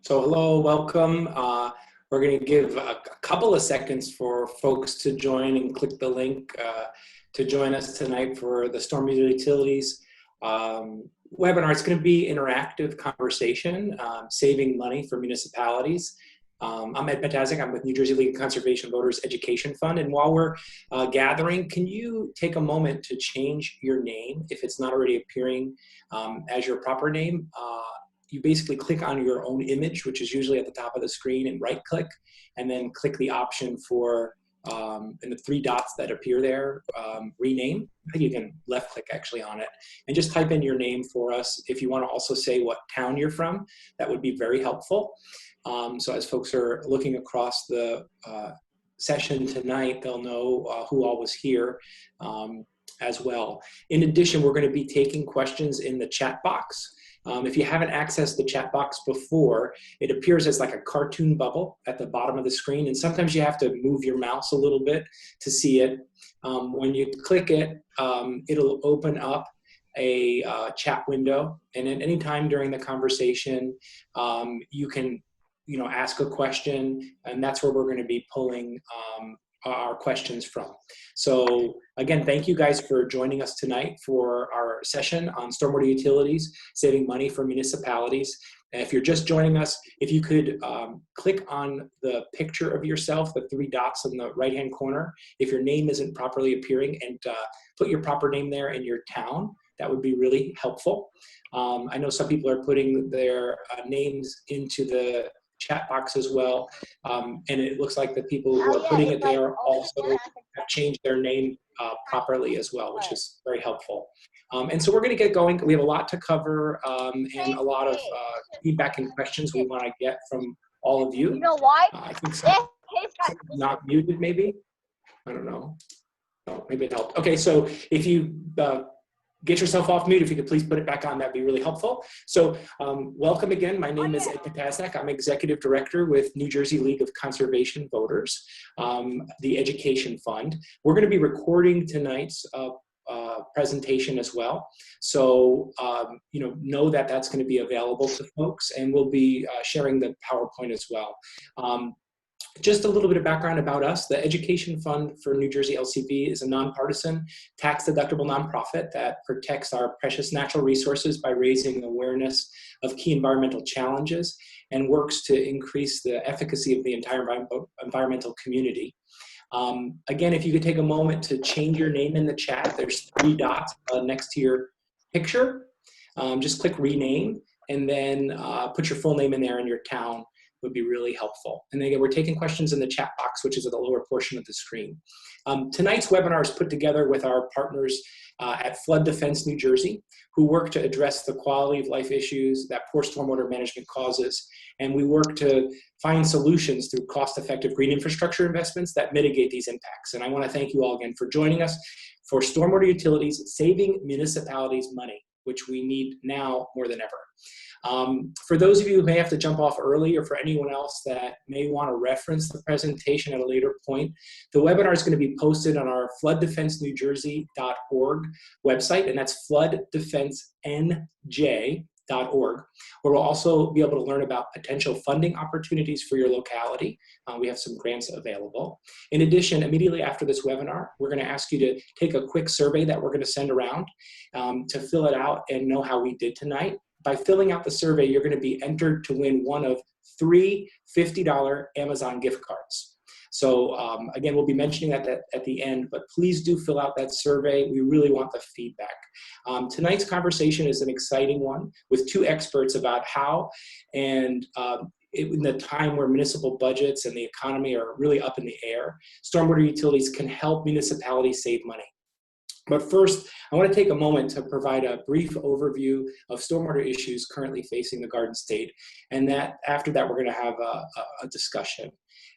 So hello, welcome. We're going to give a couple of seconds for folks to join and click the link to join us tonight for the Stormwater Utilities webinar. It's going to be interactive conversation, saving money for municipalities. I'm Ed Patazik. I'm with New Jersey League of Conservation Voters Education Fund. And while we're gathering, can you take a moment to change your name if it's not already appearing as your proper name? You basically click on your own image, which is usually at the top of the screen, and right click, and then click the option for, in the three dots that appear there, rename. I think you can left click actually on it, and just type in your name for us. If you want to also say what town you're from, that would be very helpful. So as folks are looking across the session tonight, they'll know who all was here as well. In addition, we're going to be taking questions in the chat box. If you haven't accessed the chat box before, it appears as like a cartoon bubble at the bottom of the screen, and sometimes you have to move your mouse a little bit to see it. When you click it, it'll open up a chat window, and at any time during the conversation, you can ask a question, and that's where we're going to be pulling our questions from. So again, thank you guys for joining us tonight for our session on stormwater utilities, saving money for municipalities. And if you're just joining us, if you could click on the picture of yourself, the three dots in the right-hand corner, if your name isn't properly appearing, and put your proper name there and your town, that would be really helpful. I know some people are putting their names into the chat box as well, and it looks like the people who are putting it there also have changed their name properly as well, which is very helpful. And so we're going to get going. We have a lot to cover and a lot of feedback and questions we want to get from all of you. You know why? I think someone's not muted, maybe. I don't know. Oh, maybe it helped. Okay, so if you get yourself off mute, if you could please put it back on, that'd be really helpful. So welcome again. My name is Ed Patazik. I'm Executive Director with New Jersey League of Conservation Voters, the Education Fund. We're going to be recording tonight's presentation as well. So, know that that's going to be available to folks, and we'll be sharing the PowerPoint as well. Just a little bit of background about us. The Education Fund for New Jersey LCV is a nonpartisan, tax-deductible nonprofit that protects our precious natural resources by raising awareness of key environmental challenges and works to increase the efficacy of the entire environmental community. Again, if you could take a moment to change your name in the chat, there's three dots next to your picture. Just click rename, and then put your full name in there and your town would be really helpful. And then again, we're taking questions in the chat box, which is at the lower portion of the screen. Tonight's webinar is put together with our partners at Flood Defense New Jersey, who work to address the quality of life issues that poor stormwater management causes. And we work to find solutions through cost-effective green infrastructure investments that mitigate these impacts. And I want to thank you all again for joining us for Stormwater Utilities Saving Municipalities Money, which we need now more than ever. For those of you who may have to jump off early, or for anyone else that may want to reference the presentation at a later point, the webinar is going to be posted on our flooddefensenewjersey.org website, and that's flooddefensenj.org, where we'll also be able to learn about potential funding opportunities for your locality. We have some grants available. In addition, immediately after this webinar, we're going to ask you to take a quick survey that we're going to send around to fill it out and know how we did tonight. By filling out the survey, you're going to be entered to win one of 3 $50 Amazon gift cards. So again, we'll be mentioning that at the end, but please do fill out that survey. We really want the feedback. Tonight's conversation is an exciting one with two experts about how, and in the time where municipal budgets and the economy are really up in the air, stormwater utilities can help municipalities save money. But first, I want to take a moment to provide a brief overview of stormwater issues currently facing the Garden State, and after that, we're going to have a discussion.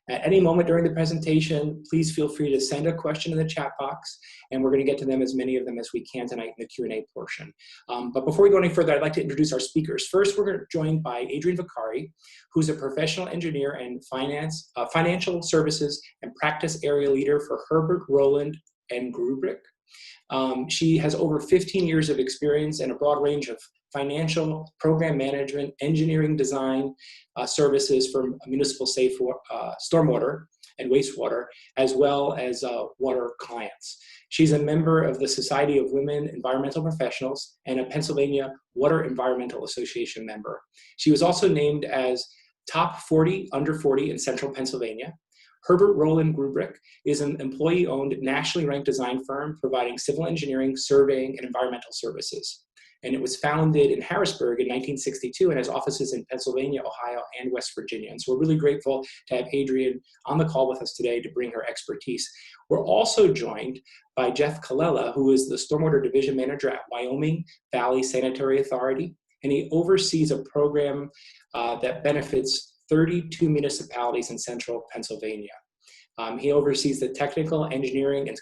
At any moment during the presentation, please feel free to send a question in the chat box, and we're going to get to them, as many of them as we can tonight in the Q&A portion. But before we go any further, I'd like to introduce our speakers. First, we're joined by Adrian Bukhar, who's a professional engineer and financial services and practice area leader for Herbert, Rowland, and Grubrick. She has over 15 years of experience and a broad range of financial, program management, engineering design services for municipal safe stormwater and wastewater, as well as water clients. She's a member of the Society of Women Environmental Professionals and a Pennsylvania Water Environmental Association member. She was also named as Top 40 Under 40 in Central Pennsylvania. Herbert Roland Grubrick is an employee-owned, nationally ranked design firm providing civil engineering, surveying, and environmental services. And it was founded in Harrisburg in 1962 and has offices in Pennsylvania, Ohio, and West Virginia. And so we're really grateful to have Adrian on the call with us today to bring her expertise. We're also joined by Jeff Colella, who is the Stormwater Division Manager at Wyoming Valley Sanitary Authority, and he oversees a program that benefits 32 municipalities in central Pennsylvania. He oversees the technical, engineering, and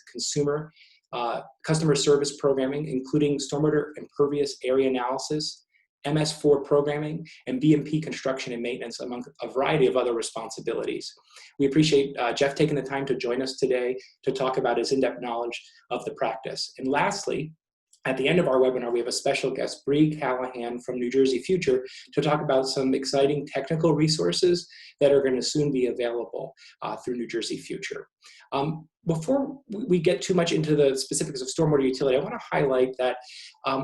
customer service programming, including stormwater impervious area analysis, MS4 programming, and BMP construction and maintenance, among a variety of other responsibilities. We appreciate Jeff taking the time to join us today to talk about his in-depth knowledge of the practice. And lastly, at the end of our webinar, we have a special guest, Bree Callahan from New Jersey Future, to talk about some exciting technical resources that are going to soon be available through New Jersey Future. Before we get too much into the specifics of stormwater utility, I want to highlight that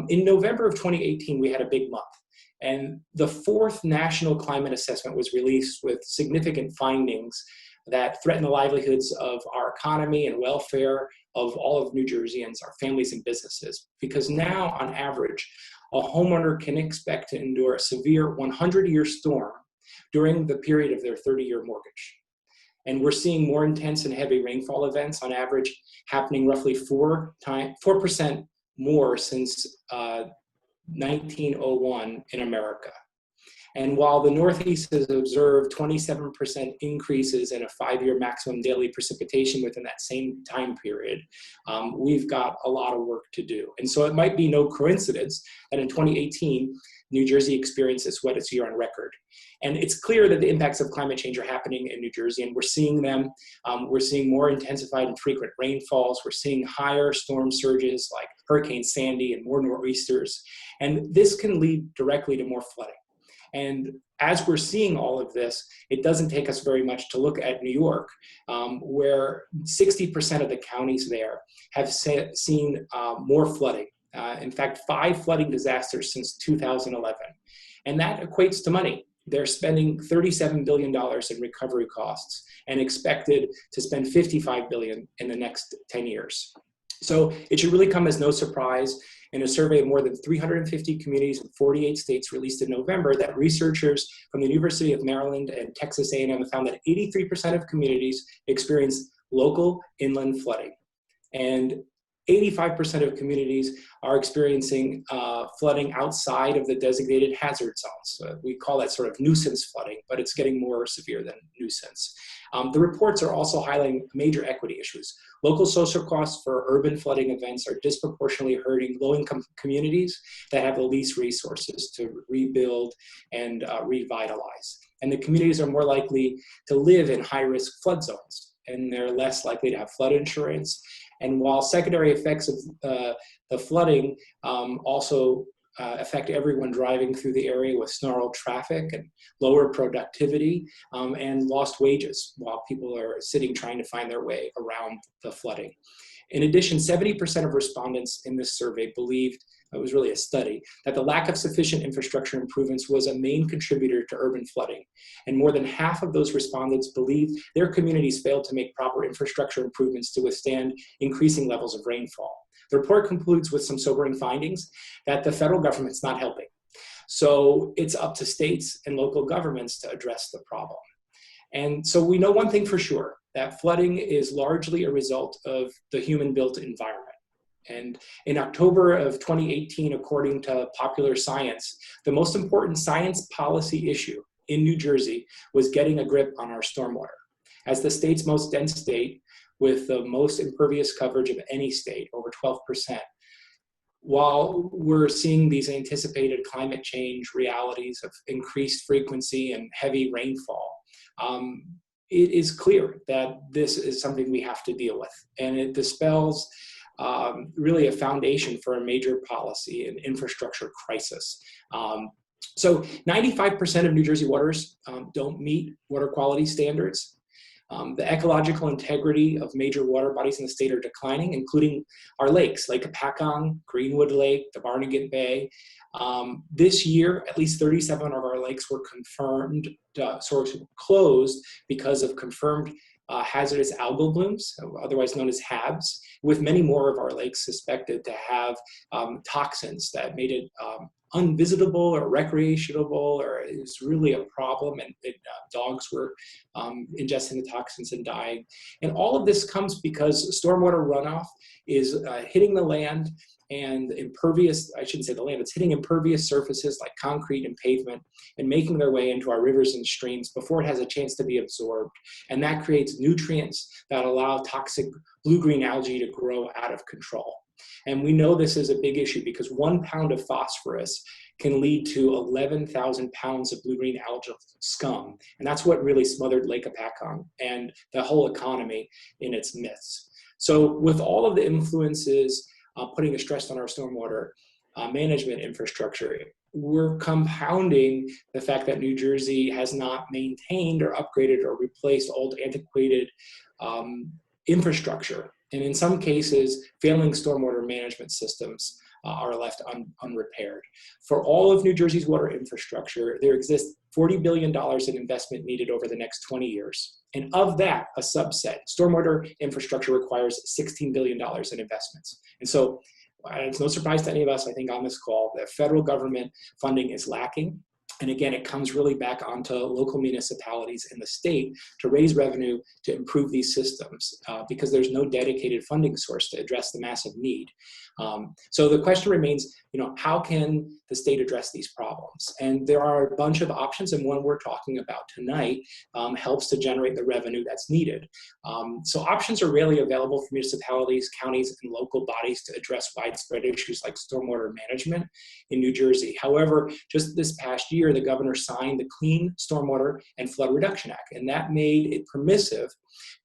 in November of 2018, we had a big month. And the 4th National Climate Assessment was released with significant findings that threaten the livelihoods of our economy and welfare of all of New Jerseyans, our families and businesses. Because now, on average, a homeowner can expect to endure a severe 100-year storm during the period of their 30-year mortgage. And we're seeing more intense and heavy rainfall events, on average, happening roughly 4% more since 1901 in America. And while the Northeast has observed 27% increases in a 5-year maximum daily precipitation within that same time period, we've got a lot of work to do. And so it might be no coincidence that in 2018, New Jersey experienced its wettest year on record. And it's clear that the impacts of climate change are happening in New Jersey, and we're seeing them. We're seeing more intensified and frequent rainfalls. We're seeing higher storm surges like Hurricane Sandy and more nor'easters. And this can lead directly to more flooding. And as we're seeing all of this, it doesn't take us very much to look at New York, where 60% of the counties there have seen more flooding. In fact, 5 flooding disasters since 2011. And that equates to money. They're spending $37 billion in recovery costs and expected to spend $55 billion in the next 10 years. So it should really come as no surprise in a survey of more than 350 communities in 48 states released in November that researchers from the University of Maryland and Texas A&M found that 83% of communities experience local inland flooding. And 85% of communities are experiencing flooding outside of the designated hazard zones. We call that sort of nuisance flooding, but it's getting more severe than nuisance. The reports are also highlighting major equity issues. Local social costs for urban flooding events are disproportionately hurting low-income communities that have the least resources to rebuild and revitalize. And the communities are more likely to live in high-risk flood zones, and they're less likely to have flood insurance. And while secondary effects of the flooding also affect everyone driving through the area with snarled traffic and lower productivity and lost wages while people are sitting trying to find their way around the flooding. In addition, 70% of respondents in this survey believed, it was really a study, that the lack of sufficient infrastructure improvements was a main contributor to urban flooding. And more than half of those respondents believed their communities failed to make proper infrastructure improvements to withstand increasing levels of rainfall. The report concludes with some sobering findings that the federal government's not helping. So it's up to states and local governments to address the problem. And so we know one thing for sure, that flooding is largely a result of the human-built environment. And in October of 2018, according to Popular Science, the most important science policy issue in New Jersey was getting a grip on our stormwater. As the state's most dense state, with the most impervious coverage of any state, over 12%, while we're seeing these anticipated climate change realities of increased frequency and heavy rainfall, it is clear that this is something we have to deal with. And it dispels really a foundation for a major policy and infrastructure crisis. So 95% of New Jersey waters don't meet water quality standards. The ecological integrity of major water bodies in the state are declining, including our lakes, Lake Apacong, Greenwood Lake, the Barnegat Bay. This year, at least 37 of our lakes were confirmed, closed because of confirmed hazardous algal blooms, otherwise known as HABs, with many more of our lakes suspected to have toxins that made it unvisitable or recreational, or it was really a problem, and dogs were ingesting the toxins and dying. And all of this comes because stormwater runoff is hitting the land and impervious, I shouldn't say the land, it's hitting impervious surfaces like concrete and pavement and making their way into our rivers and streams before it has a chance to be absorbed. And that creates nutrients that allow toxic blue-green algae to grow out of control. And we know this is a big issue because 1 pound of phosphorus can lead to 11,000 pounds of blue-green algal scum. And that's what really smothered Lake Apacong and the whole economy in its midst. So with all of the influences putting a stress on our stormwater management infrastructure, we're compounding the fact that New Jersey has not maintained or upgraded or replaced old antiquated infrastructure. And in some cases, failing stormwater management systems are left unrepaired. For all of New Jersey's water infrastructure, there exists $40 billion in investment needed over the next 20 years. And of that, a subset, stormwater infrastructure requires $16 billion in investments. And so it's no surprise to any of us, I think, on this call, that federal government funding is lacking. And again, it comes really back onto local municipalities in the state to raise revenue to improve these systems because there's no dedicated funding source to address the massive need. So the question remains, how can the state address these problems? And there are a bunch of options, and one we're talking about tonight helps to generate the revenue that's needed. So options are rarely available for municipalities, counties, and local bodies to address widespread issues like stormwater management in New Jersey. However, just this past year, the governor signed the Clean Stormwater and Flood Reduction Act, and that made it permissive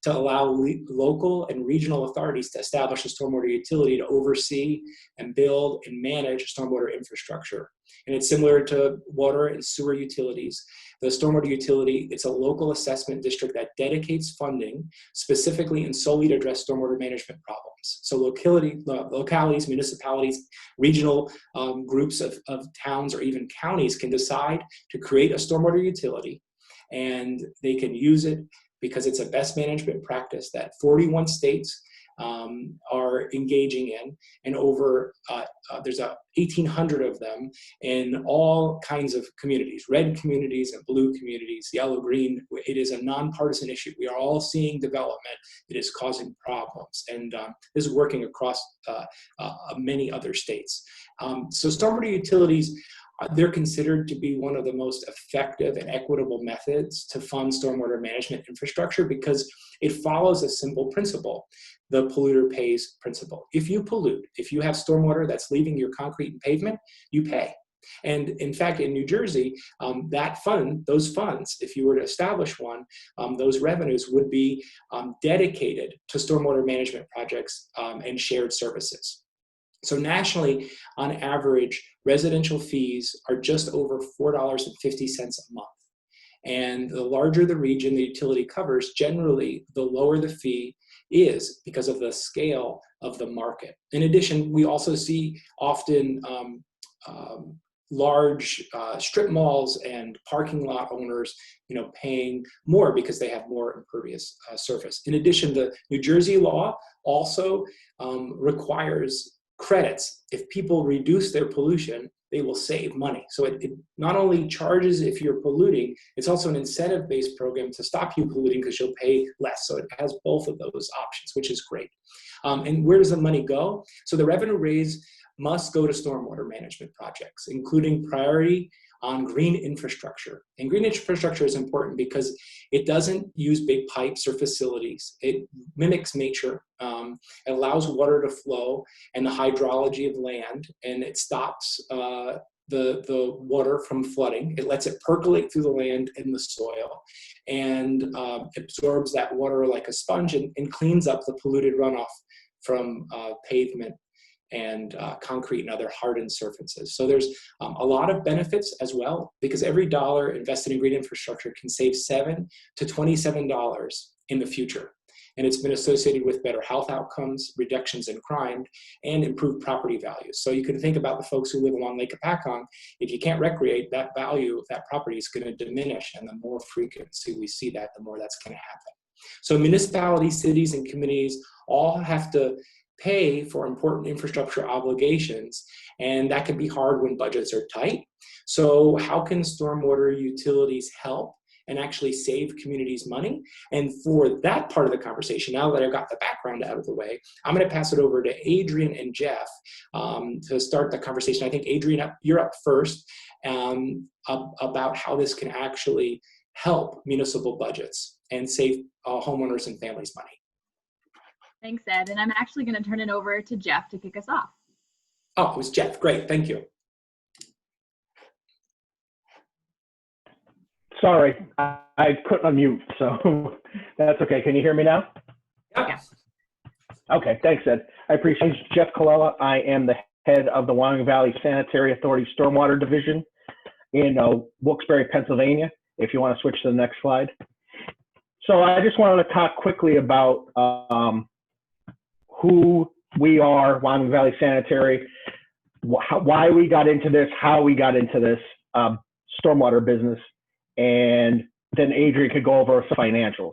to allow local and regional authorities to establish a stormwater utility to oversee and build and manage stormwater infrastructure. And it's similar to water and sewer utilities. The stormwater utility, it's a local assessment district that dedicates funding specifically and solely to address stormwater management problems. So localities, municipalities, regional groups of towns or even counties can decide to create a stormwater utility, and they can use it because it's a best management practice that 41 states are engaging in, and over, there's 1,800 of them in all kinds of communities, red communities and blue communities, yellow, green. It is a nonpartisan issue. We are all seeing development. It is causing problems, and this is working across many other states. So stormwater utilities, they're considered to be one of the most effective and equitable methods to fund stormwater management infrastructure because it follows a simple principle, the polluter pays principle. If you pollute, if you have stormwater that's leaving your concrete and pavement, you pay. And in fact, in New Jersey, those funds, if you were to establish one, those revenues would be dedicated to stormwater management projects and shared services. So nationally, on average, residential fees are just over $4.50 a month. And the larger the region the utility covers, generally, the lower the fee is because of the scale of the market. In addition, we also see often large strip malls and parking lot owners, paying more because they have more impervious surface. In addition, the New Jersey law also requires credits. If people reduce their pollution, they will save money. So it not only charges if you're polluting, it's also an incentive-based program to stop you polluting because you'll pay less. So it has both of those options, which is great. And where does the money go? So the revenue raised must go to stormwater management projects, including priority on green infrastructure. And green infrastructure is important because it doesn't use big pipes or facilities. It mimics nature. It allows water to flow and the hydrology of land, and it stops the water from flooding. It lets it percolate through the land and the soil, and absorbs that water like a sponge and cleans up the polluted runoff from pavement and concrete and other hardened surfaces. So there's a lot of benefits as well, because every dollar invested in green infrastructure can save $7 to $27 in the future. And it's been associated with better health outcomes, reductions in crime, and improved property values. So you can think about the folks who live along Lake Apacon. If you can't recreate, that value of that property is going to diminish, and the more frequency we see that, the more that's going to happen. So municipalities, cities, and communities all have to pay for important infrastructure obligations, and that can be hard when budgets are tight. So how can stormwater utilities help and actually save communities money? And for that part of the conversation, now that I've got the background out of the way, I'm going to pass it over to Adrian and Jeff to start the conversation. I think, Adrian, you're up first about how this can actually help municipal budgets and save homeowners and families money. Thanks, Ed. And I'm actually going to turn it over to Jeff to kick us off. Oh, it was Jeff. Great. Thank you. Sorry, I couldn't unmute, so that's okay. Can you hear me now? Yeah. Okay, thanks, Ed. I appreciate it. Jeff Colella. I am the head of the Wyoming Valley Sanitary Authority Stormwater Division in Wilkes-Barre, Pennsylvania, if you want to switch to the next slide. So I just wanted to talk quickly about who we are, Wyoming Valley Sanitary, why we got into this, how we got into this stormwater business, and then Adrian could go over some financials.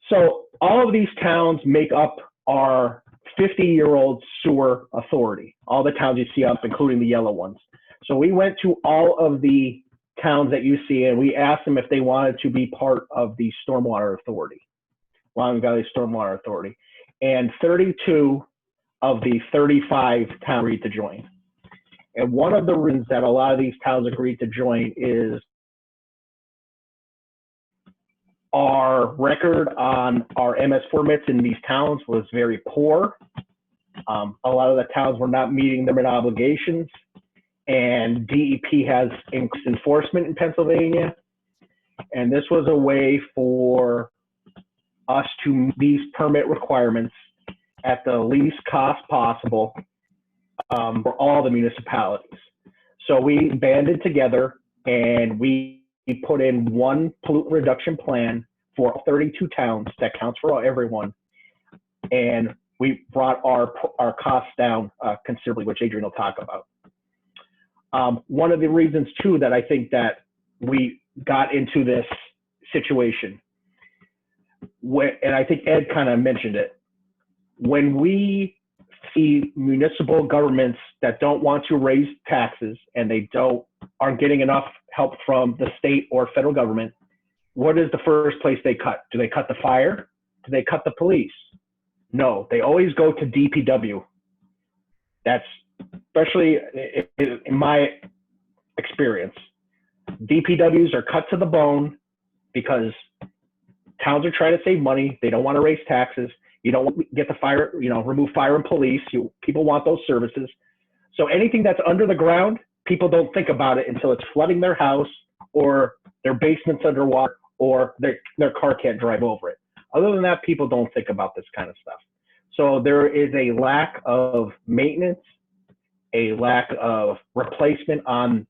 So all of these towns make up our 50-year-old sewer authority, all the towns you see up, including the yellow ones. So we went to all of the towns that you see, and we asked them if they wanted to be part of the Stormwater Authority, Wyoming Valley Stormwater Authority. And 32 of the 35 towns agreed to join. And one of the reasons that a lot of these towns agreed to join is our record on our MS permits in these towns was very poor. A lot of the towns were not meeting their obligations, and DEP has enforcement in Pennsylvania. And this was a way for us to meet these permit requirements at the least cost possible for all the municipalities. So we banded together and we put in one pollutant reduction plan for 32 towns that counts for everyone. And we brought our costs down considerably, which Adrian will talk about. One of the reasons too that I think that we got into this situation, and I think Ed kind of mentioned it, when we see municipal governments that don't want to raise taxes and they aren't getting enough help from the state or federal government, what is the first place they cut? Do they cut the fire? Do they cut the police? No, they always go to DPW. That's especially in my experience. DPWs are cut to the bone because towns are trying to save money. They don't want to raise taxes. You don't get the fire, remove fire and police. People want those services. So anything that's under the ground, people don't think about it until it's flooding their house or their basement's underwater or their car can't drive over it. Other than that, people don't think about this kind of stuff. So there is a lack of maintenance, a lack of replacement on,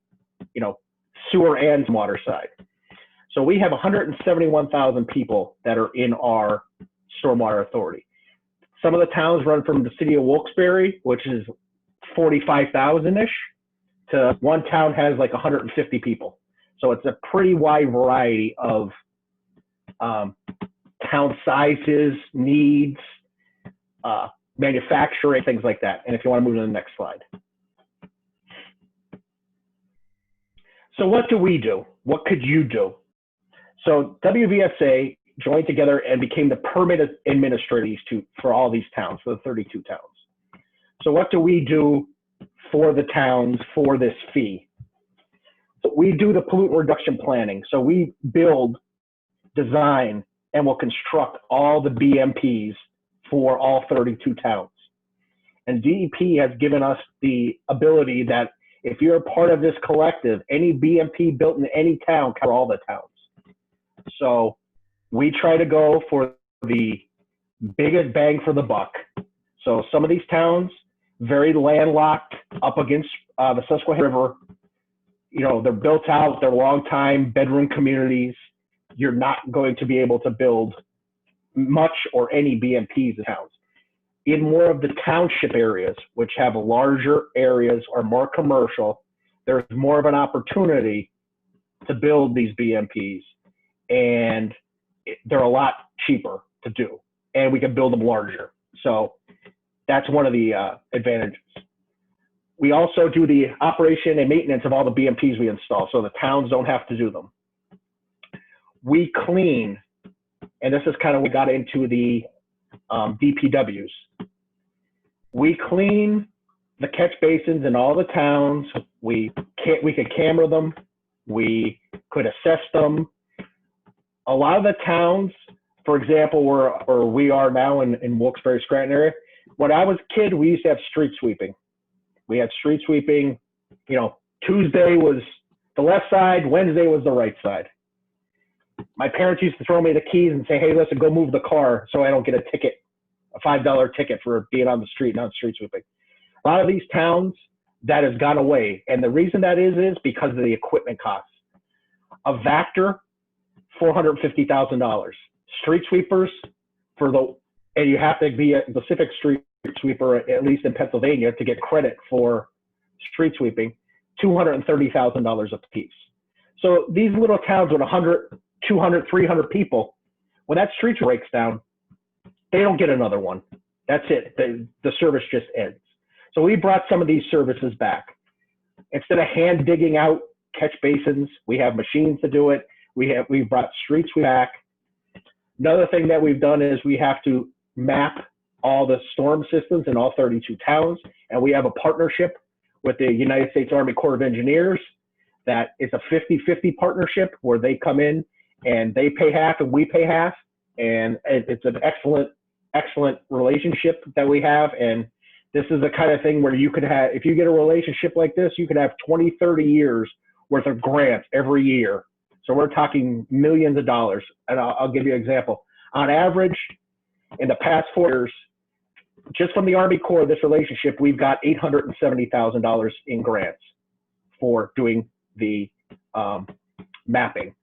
sewer and water side. So we have 171,000 people that are in our Stormwater Authority. Some of the towns run from the city of Wilkes-Barre, which is 45,000-ish, to one town has like 150 people. So it's a pretty wide variety of town sizes, needs, manufacturing, things like that. And if you want to move to the next slide. So what do we do? What could you do? So WVSA joined together and became the permit administrators for all these towns, for the 32 towns. So what do we do for the towns for this fee? So we do the pollutant reduction planning. So we build, design, and will construct all the BMPs for all 32 towns. And DEP has given us the ability that if you're a part of this collective, any BMP built in any town cover all the towns. So we try to go for the biggest bang for the buck. So some of these towns, very landlocked up against the Susquehanna River, you know, they're built out, they're long time bedroom communities. You're not going to be able to build much or any BMPs in towns. In more of the township areas, which have larger areas or more commercial, there's more of an opportunity to build these BMPs, and they're a lot cheaper to do, and we can build them larger. So that's one of the advantages. We also do the operation and maintenance of all the BMPs we install, so the towns don't have to do them. We clean, and this is kind of what we got into the DPWs. We clean the catch basins in all the towns. We could camera them. We could assess them. A lot of the towns, for example, where we are now in Wilkes-Barre, Scranton area, when I was a kid, we used to have street sweeping. We had street sweeping, you know, Tuesday was the left side, Wednesday was the right side. My parents used to throw me the keys and say, hey, listen, go move the car so I don't get a ticket, a $5 ticket for being on the street, not street sweeping. A lot of these towns, that has gone away. And the reason that is because of the equipment costs. A Vector, $450,000. Street sweepers, and you have to be a specific street sweeper, at least in Pennsylvania, to get credit for street sweeping, $230,000 a piece. So these little towns with 100, 200, 300 people, when that street breaks down, they don't get another one. That's it. The service just ends. So we brought some of these services back. Instead of hand digging out catch basins, we have machines to do it. We brought street sweep back. Another thing that we've done is we have to map all the storm systems in all 32 towns, and we have a partnership with the United States Army Corps of Engineers that is a 50-50 partnership where they come in and they pay half and we pay half, and it's an excellent relationship that we have. And this is the kind of thing where you could have, if you get a relationship like this, you could have 20, 30 years worth of grants every year. So we're talking millions of dollars. And I'll give you an example. On average, in the past 4 years, just from the Army Corps, this relationship, we've got $870,000 in grants for doing the mapping.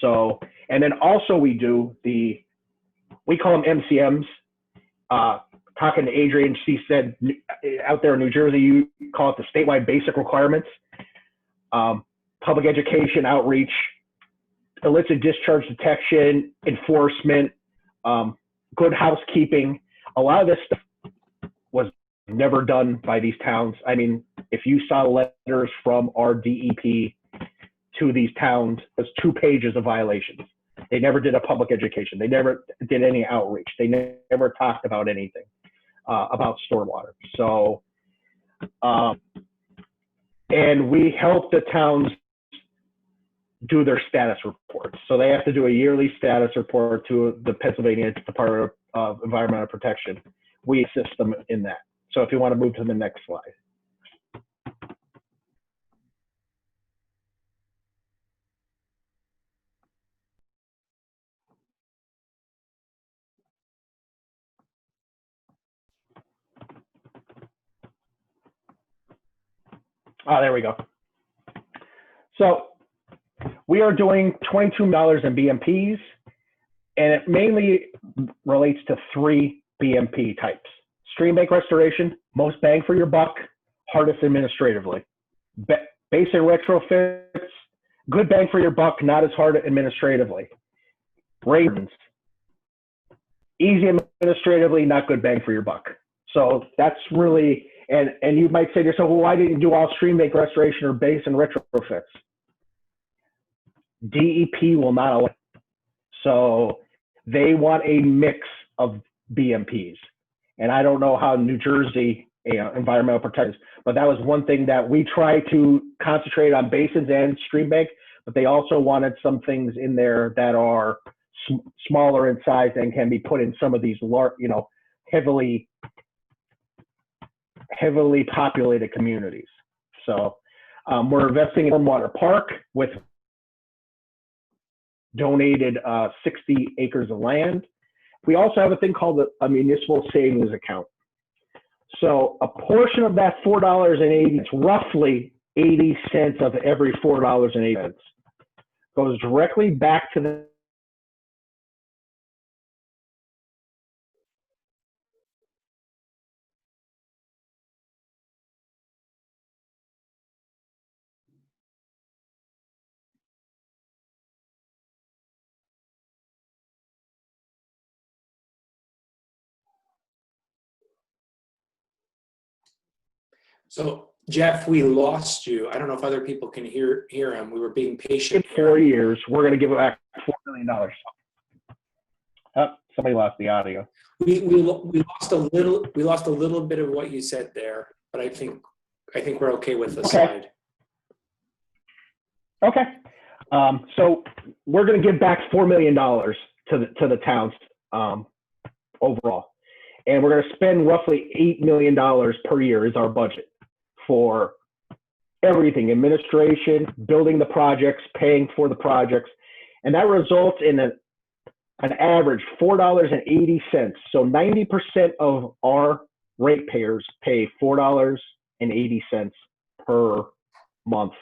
So, and then also we do we call them MCMs. Talking to Adrian, she said out there in New Jersey, you call it the statewide basic requirements. Public education, outreach, illicit discharge detection, enforcement, good housekeeping. A lot of this stuff was never done by these towns. I mean, if you saw letters from our DEP to these towns, it was 2 pages of violations. They never did a public education. They never did any outreach. They never talked about anything about stormwater. So, and we help the towns do their status reports. So they have to do a yearly status report to the Pennsylvania Department of Environmental Protection. We assist them in that. So if you want to move to the next slide. Oh, there we go. So we are doing $22 in BMPs, and it mainly relates to 3 BMP types. Stream bank restoration, most bang for your buck, hardest administratively. Basic retrofits, good bang for your buck, not as hard administratively. Raisins, easy administratively, not good bang for your buck. So that's really, and you might say to yourself, well, why didn't you do all stream bank restoration or basin retrofits? DEP will not allow it. So they want a mix of BMPs. And I don't know how New Jersey environmental protection, but that was one thing that we try to concentrate on, basins and stream bank, but they also wanted some things in there that are smaller in size and can be put in some of these large, heavily populated communities. So we're investing in Stormwater Park with donated 60 acres of land. We also have a thing called a municipal savings account. So a portion of that $4.80, it's roughly 80 cents of every $4.80, goes directly back to the So Jeff, we lost you. I don't know if other people can hear him. We were being patient. in 4 years, we're going to give back $4 million. Oh, somebody lost the audio. We lost a little bit of what you said there, but I think we're okay with the slide. Okay. So we're going to give back $4 million to the towns overall, and we're going to spend roughly $8 million per year is our budget for everything: administration, building the projects, paying for the projects, and that results in an average $4.80. So 90% of our ratepayers pay $4.80 per month.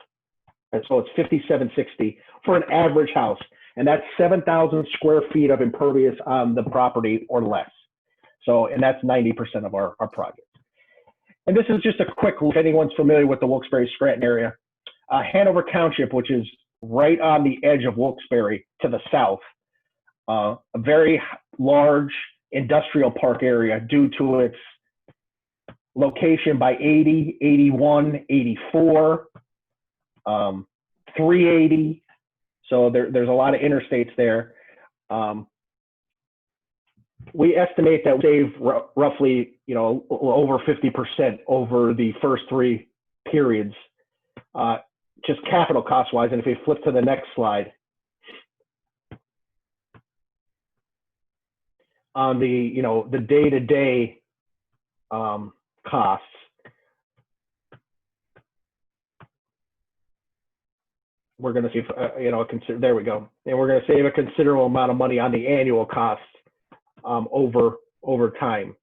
And so it's $57.60 for an average house. And that's 7,000 square feet of impervious on the property or less. So, and that's 90% of our project. And this is just a quick look. If anyone's familiar with the Wilkes-Barre-Scranton area, Hanover Township, which is right on the edge of Wilkes-Barre to the south, a very large industrial park area due to its location by 80, 81, 84, 380. So there's a lot of interstates there. We estimate that we save roughly, over 50% over the first 3 periods, just capital cost wise. And if we flip to the next slide, on the, the day-to-day costs, we're going to see, there we go. And we're going to save a considerable amount of money on the annual costs over time.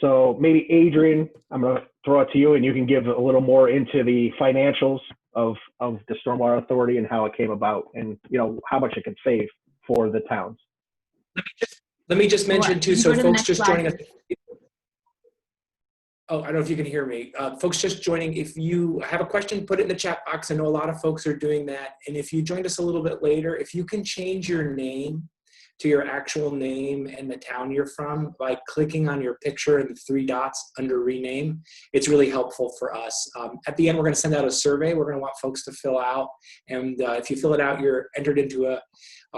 So maybe Adrian, I'm going to throw it to you and you can give a little more into the financials of the Stormwater Authority and how it came about and, how much it can save for the towns. Let me just mention too, so folks just joining us. Oh, I don't know if you can hear me. Folks just joining, if you have a question, put it in the chat box. I know a lot of folks are doing that. And if you joined us a little bit later, if you can change your name to your actual name and the town you're from by clicking on your picture and the 3 dots under rename, it's really helpful for us. At the end, we're going to send out a survey. We're going to want folks to fill out. And if you fill it out, you're entered into a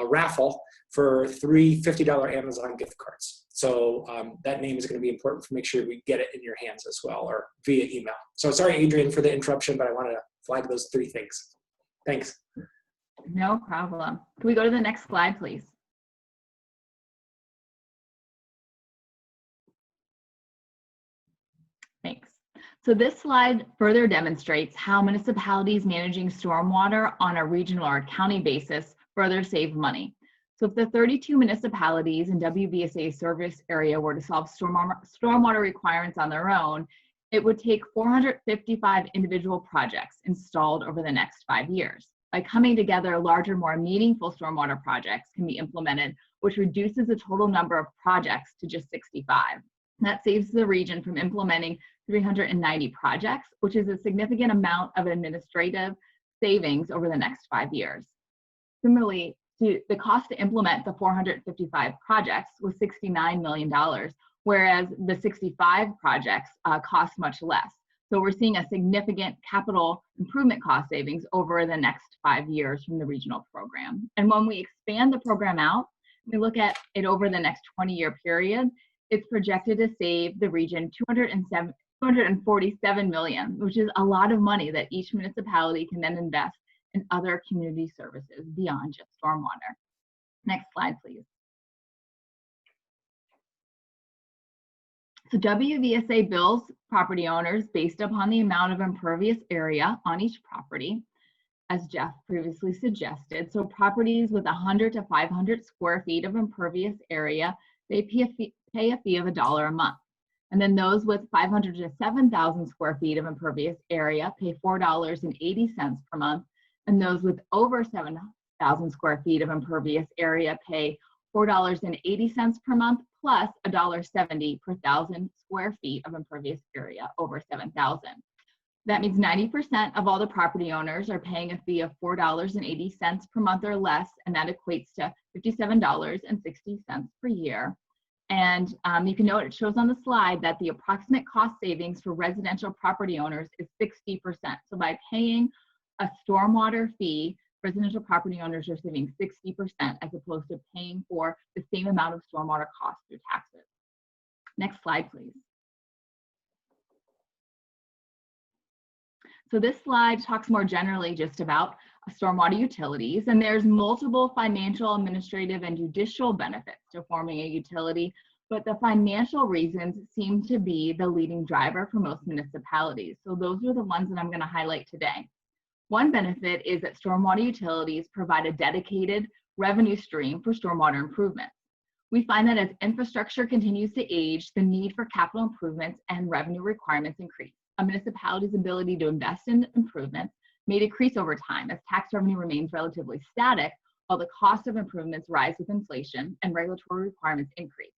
raffle for 3 $50 Amazon gift cards. So that name is going to be important for make sure we get it in your hands as well or via email. So sorry, Adrian, for the interruption, but I wanted to flag those 3 things. Thanks. No problem. Can we go to the next slide, please? Thanks. So this slide further demonstrates how municipalities managing stormwater on a regional or county basis further save money. So if the 32 municipalities in WVSA service area were to solve stormwater requirements on their own, it would take 455 individual projects installed over the next 5 years. By coming together, larger, more meaningful stormwater projects can be implemented, which reduces the total number of projects to just 65. That saves the region from implementing 390 projects, which is a significant amount of administrative savings over the next 5 years. Similarly, the cost to implement the 455 projects was $69 million, whereas the 65 projects cost much less. So we're seeing a significant capital improvement cost savings over the next 5 years from the regional program. And when we expand the program out, we look at it over the next 20-year period, it's projected to save the region $247 million, which is a lot of money that each municipality can then invest in other community services beyond just stormwater. Next slide, please. So WVSA bills property owners based upon the amount of impervious area on each property, as Jeff previously suggested. So properties with 100 to 500 square feet of impervious area, They pay a fee of $1 a month. And then those with 500 to 7,000 square feet of impervious area pay $4.80 per month. And those with over 7,000 square feet of impervious area pay $4.80 per month plus $1.70 per 1,000 square feet of impervious area over 7,000. That means 90% of all the property owners are paying a fee of $4.80 per month or less, and that equates to $57.60 per year. And you can note, it shows on the slide that the approximate cost savings for residential property owners is 60%. So by paying a stormwater fee, residential property owners are saving 60% as opposed to paying for the same amount of stormwater costs through taxes. Next slide, please. So this slide talks more generally just about stormwater utilities, and there's multiple financial, administrative, and judicial benefits to forming a utility, but the financial reasons seem to be the leading driver for most municipalities. So those are the ones that I'm going to highlight today. One benefit is that stormwater utilities provide a dedicated revenue stream for stormwater improvements. We find that as infrastructure continues to age, the need for capital improvements and revenue requirements increase. A municipality's ability to invest in improvements may decrease over time as tax revenue remains relatively static, while the cost of improvements rise with inflation and regulatory requirements increase.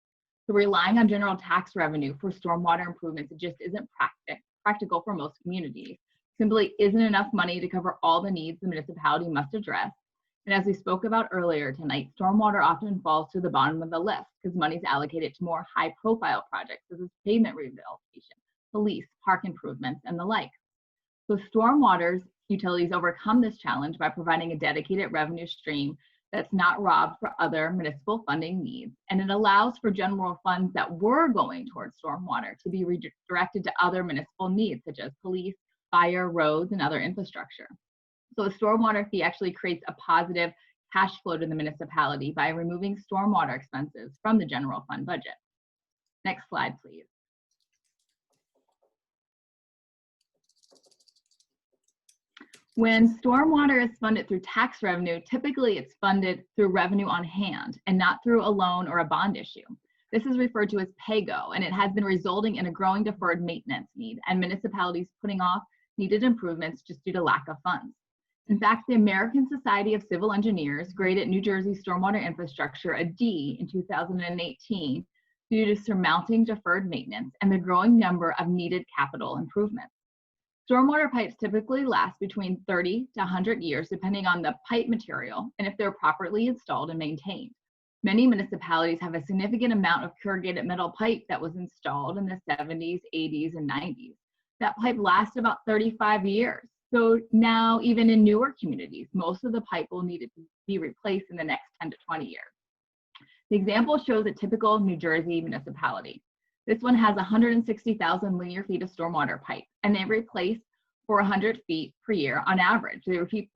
So relying on general tax revenue for stormwater improvements, it just isn't practical for most communities. Simply isn't enough money to cover all the needs the municipality must address. And as we spoke about earlier tonight, stormwater often falls to the bottom of the list because money is allocated to more high-profile projects such as pavement rehabilitation, police, park improvements, and the like. So stormwater utilities overcome this challenge by providing a dedicated revenue stream that's not robbed for other municipal funding needs, and it allows for general funds that were going towards stormwater to be redirected to other municipal needs such as police, fire, roads, and other infrastructure. So a stormwater fee actually creates a positive cash flow to the municipality by removing stormwater expenses from the general fund budget. Next slide, please. When stormwater is funded through tax revenue, typically it's funded through revenue on hand and not through a loan or a bond issue. This is referred to as pay-go, and it has been resulting in a growing deferred maintenance need and municipalities putting off needed improvements just due to lack of funds. In fact, the American Society of Civil Engineers graded New Jersey stormwater infrastructure a D in 2018 due to surmounting deferred maintenance and the growing number of needed capital improvements. Stormwater pipes typically last between 30 to 100 years, depending on the pipe material and if they're properly installed and maintained. Many municipalities have a significant amount of corrugated metal pipe that was installed in the 70s, 80s, and 90s. That pipe lasts about 35 years. So now, even in newer communities, most of the pipe will need to be replaced in the next 10 to 20 years. The example shows a typical New Jersey municipality. This one has 160,000 linear feet of stormwater pipe, and they replace 400 feet per year on average. They replace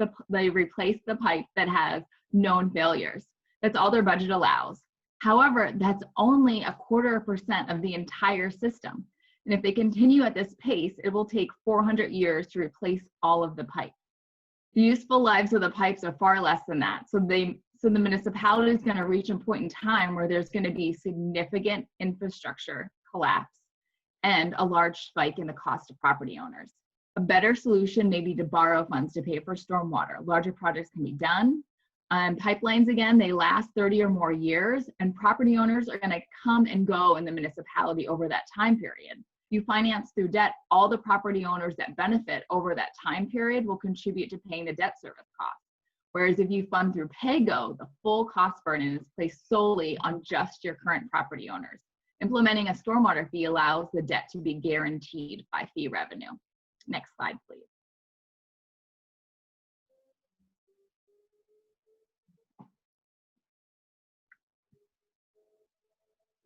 the pipe that has known failures. That's all their budget allows. However, that's only 0.25% of the entire system. And if they continue at this pace, it will take 400 years to replace all of the pipe. The useful lives of the pipes are far less than that. So the municipality is going to reach a point in time where there's going to be significant infrastructure collapse and a large spike in the cost of property owners. A better solution may be to borrow funds to pay for stormwater. Larger projects can be done. Pipelines, again, they last 30 or more years, and property owners are going to come and go in the municipality over that time period. You finance through debt, all the property owners that benefit over that time period will contribute to paying the debt service costs. Whereas if you fund through pay-go, the full cost burden is placed solely on just your current property owners. Implementing a stormwater fee allows the debt to be guaranteed by fee revenue. Next slide, please.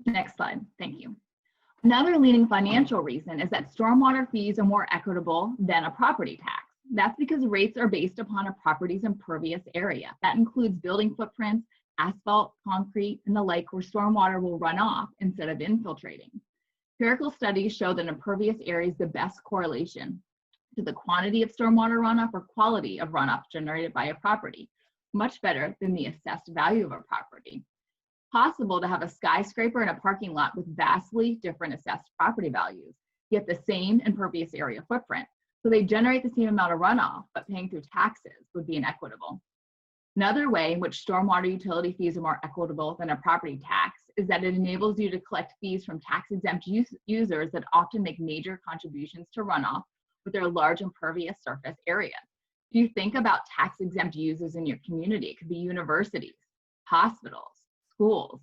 Next slide, thank you. Another leading financial reason is that stormwater fees are more equitable than a property tax. That's because rates are based upon a property's impervious area. That includes building footprints, asphalt, concrete, and the like, where stormwater will run off instead of infiltrating. Empirical studies show that impervious area is the best correlation to the quantity of stormwater runoff or quality of runoff generated by a property, much better than the assessed value of a property. possible to have a skyscraper and a parking lot with vastly different assessed property values, yet the same impervious area footprint. So they generate the same amount of runoff, but paying through taxes would be inequitable. Another way in which stormwater utility fees are more equitable than a property tax is that it enables you to collect fees from tax-exempt users that often make major contributions to runoff with their large impervious surface areas. If you think about tax-exempt users in your community, it could be universities, hospitals, schools.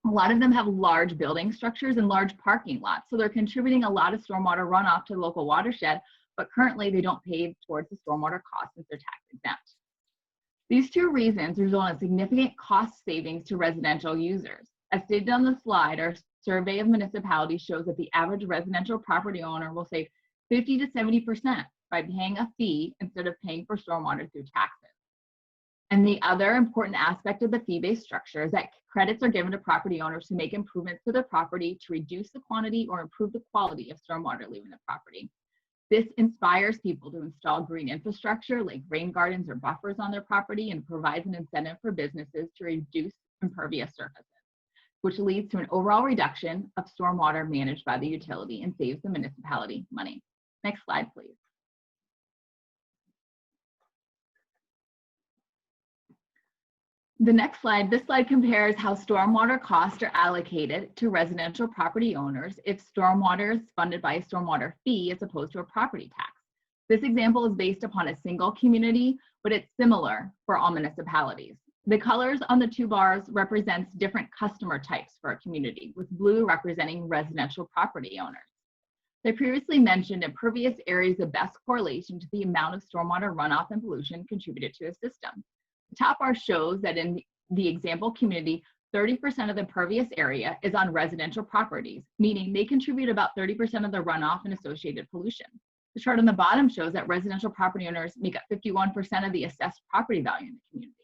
A lot of them have large building structures and large parking lots, so they're contributing a lot of stormwater runoff to the local watershed, but currently they don't pay towards the stormwater costs since they're tax-exempt. These two reasons result in significant cost savings to residential users. As stated on the slide, our survey of municipalities shows that the average residential property owner will save 50 to 70% by paying a fee instead of paying for stormwater through taxes. And the other important aspect of the fee-based structure is that credits are given to property owners who make improvements to their property to reduce the quantity or improve the quality of stormwater leaving the property. This inspires people to install green infrastructure like rain gardens or buffers on their property and provides an incentive for businesses to reduce impervious surfaces, which leads to an overall reduction of stormwater managed by the utility and saves the municipality money. Next slide, please. The next slide, this slide compares how stormwater costs are allocated to residential property owners if stormwater is funded by a stormwater fee as opposed to a property tax. This example is based upon a single community, but it's similar for all municipalities. The colors on the two bars represents different customer types for a community, with blue representing residential property owners. I previously mentioned impervious areas the best correlation to the amount of stormwater runoff and pollution contributed to a system. The top bar shows that in the example community, 30% of the impervious area is on residential properties, meaning they contribute about 30% of the runoff and associated pollution. The chart on the bottom shows that residential property owners make up 51% of the assessed property value in the community.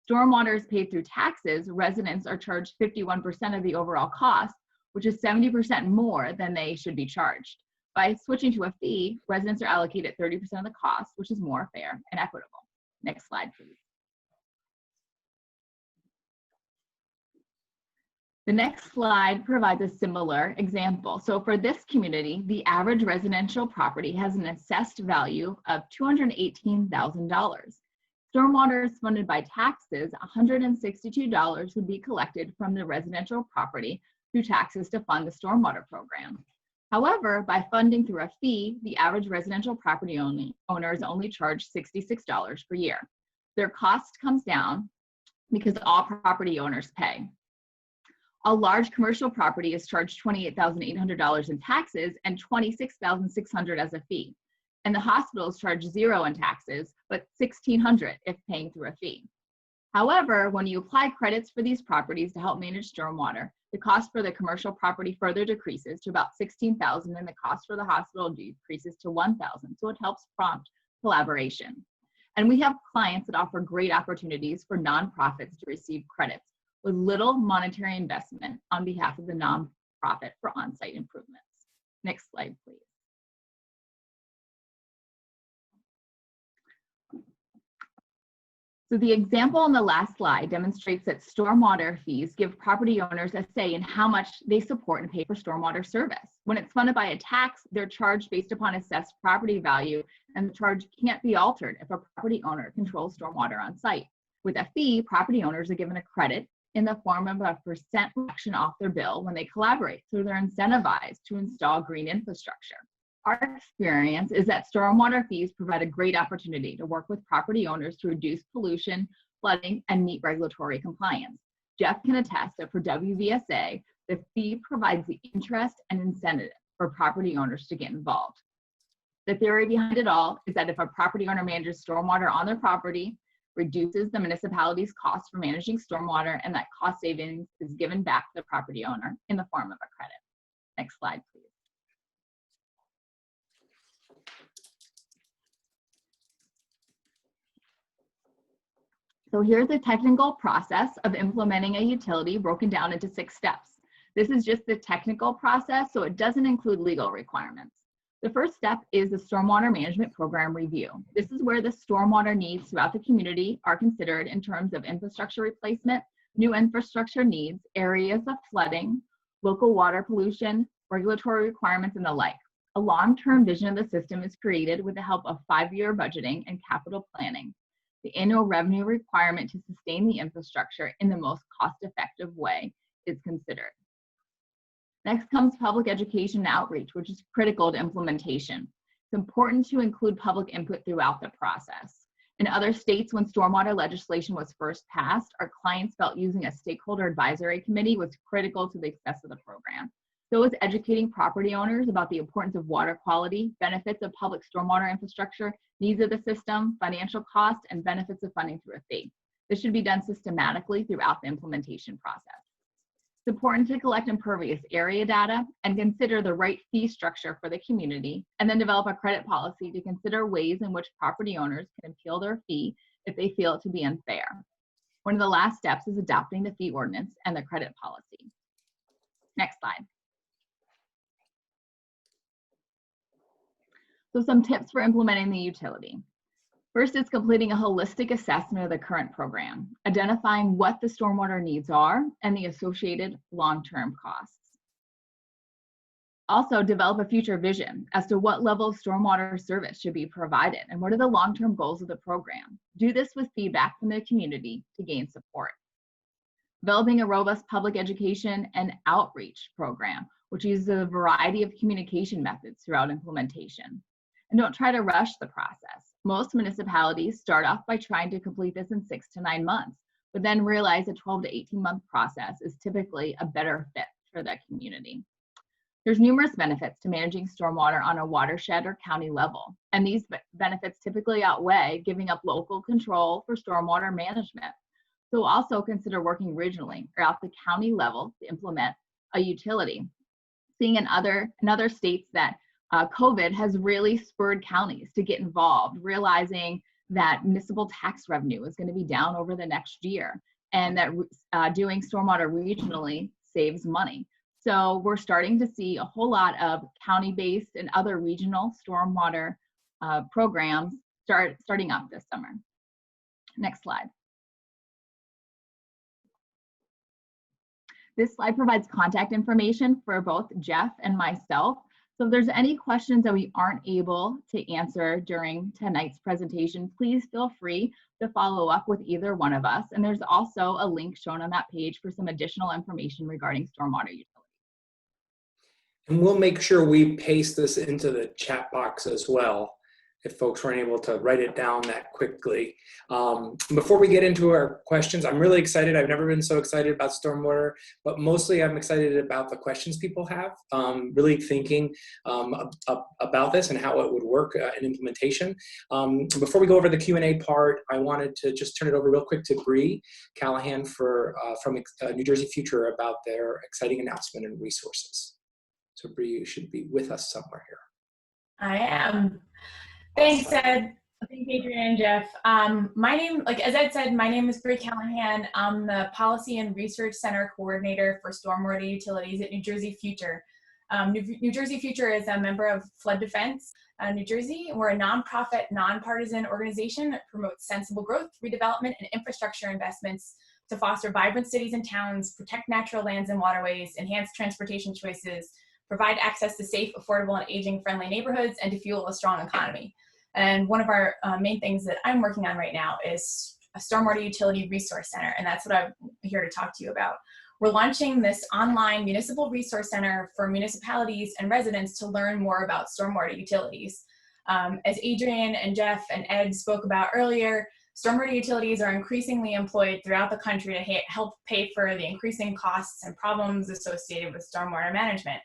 Stormwater is paid through taxes. Residents are charged 51% of the overall cost, which is 70% more than they should be charged. By switching to a fee, residents are allocated 30% of the cost, which is more fair and equitable. Next slide, please. The next slide provides a similar example. So for this community, the average residential property has an assessed value of $218,000. Stormwater is funded by taxes. $162 would be collected from the residential property through taxes to fund the stormwater program. However, by funding through a fee, the average residential property owner is only charged $66 per year. Their cost comes down because all property owners pay. A large commercial property is charged $28,800 in taxes and $26,600 as a fee. And the hospital is charged $0 in taxes, but $1,600 if paying through a fee. However, when you apply credits for these properties to help manage stormwater, the cost for the commercial property further decreases to about $16,000 and the cost for the hospital decreases to $1,000. So it helps prompt collaboration. And we have clients that offer great opportunities for nonprofits to receive credits with little monetary investment on behalf of the nonprofit for on-site improvements. Next slide, please. So the example on the last slide demonstrates that stormwater fees give property owners a say in how much they support and pay for stormwater service. When it's funded by a tax, they're charged based upon assessed property value, and the charge can't be altered if a property owner controls stormwater on site. With a fee, property owners are given a credit in the form of a % reduction off their bill when they collaborate, so they're incentivized to install green infrastructure. Our experience is that stormwater fees provide a great opportunity to work with property owners to reduce pollution, flooding, and meet regulatory compliance. Jeff can attest that for WVSA, the fee provides the interest and incentive for property owners to get involved. The theory behind it all is that if a property owner manages stormwater on their property, reduces the municipality's cost for managing stormwater, and that cost savings is given back to the property owner in the form of a credit. Next slide, please. So here's a technical process of implementing a utility broken down into 6 steps. This is just the technical process, so it doesn't include legal requirements. The first step is the Stormwater Management Program review. This is where the stormwater needs throughout the community are considered in terms of infrastructure replacement, new infrastructure needs, areas of flooding, local water pollution, regulatory requirements, and the like. A long-term vision of the system is created with the help of 5-year budgeting and capital planning. The annual revenue requirement to sustain the infrastructure in the most cost-effective way is considered. Next comes public education and outreach, which is critical to implementation. It's important to include public input throughout the process. In other states, when stormwater legislation was first passed, our clients felt using a stakeholder advisory committee was critical to the success of the program. So is educating property owners about the importance of water quality, benefits of public stormwater infrastructure, needs of the system, financial cost, and benefits of funding through a fee. This should be done systematically throughout the implementation process. It's important to collect impervious area data and consider the right fee structure for the community, and then develop a credit policy to consider ways in which property owners can appeal their fee if they feel it to be unfair. One of the last steps is adopting the fee ordinance and the credit policy. Next slide. So some tips for implementing the utility. First is completing a holistic assessment of the current program, identifying what the stormwater needs are and the associated long-term costs. Also, develop a future vision as to what level of stormwater service should be provided and what are the long-term goals of the program. Do this with feedback from the community to gain support. Developing a robust public education and outreach program, which uses a variety of communication methods throughout implementation. And don't try to rush the process. Most municipalities start off by trying to complete this in 6 to 9 months, but then realize a 12 to 18-month process is typically a better fit for the community. There's numerous benefits to managing stormwater on a watershed or county level, and these benefits typically outweigh giving up local control for stormwater management. So also consider working regionally or at the county level to implement a utility. Seeing in other states that COVID has really spurred counties to get involved, realizing that municipal tax revenue is going to be down over the next year, and that doing stormwater regionally saves money. So we're starting to see a whole lot of county-based and other regional stormwater programs starting up this summer. Next slide. This slide provides contact information for both Jeff and myself. So if there's any questions that we aren't able to answer during tonight's presentation, please feel free to follow up with either one of us. And there's also a link shown on that page for some additional information regarding stormwater utilities. And we'll make sure we paste this into the chat box as well, if folks weren't able to write it down that quickly. Before we get into our questions, I'm really excited. I've never been so excited about stormwater, but mostly I'm excited about the questions people have, really thinking about this and how it would work in implementation. Before we go over the Q&A part, I wanted to just turn it over real quick to Bree Callahan from New Jersey Future about their exciting announcement and resources. So Bree, you should be with us somewhere here. I am. Thanks, Ed. Thanks, Adrian and Jeff. As Ed said, my name is Bree Callahan. I'm the Policy and Research Center Coordinator for Stormwater Utilities at New Jersey Future. New Jersey Future is a member of Flood Defense New Jersey. We're a nonprofit, nonpartisan organization that promotes sensible growth, redevelopment, and infrastructure investments to foster vibrant cities and towns, protect natural lands and waterways, enhance transportation choices, provide access to safe, affordable, and aging-friendly neighborhoods, and to fuel a strong economy. And one of our main things that I'm working on right now is a Stormwater Utility Resource Center, and that's what I'm here to talk to you about. We're launching this online municipal resource center for municipalities and residents to learn more about stormwater utilities. As Adrian and Jeff and Ed spoke about earlier, stormwater utilities are increasingly employed throughout the country to help pay for the increasing costs and problems associated with stormwater management.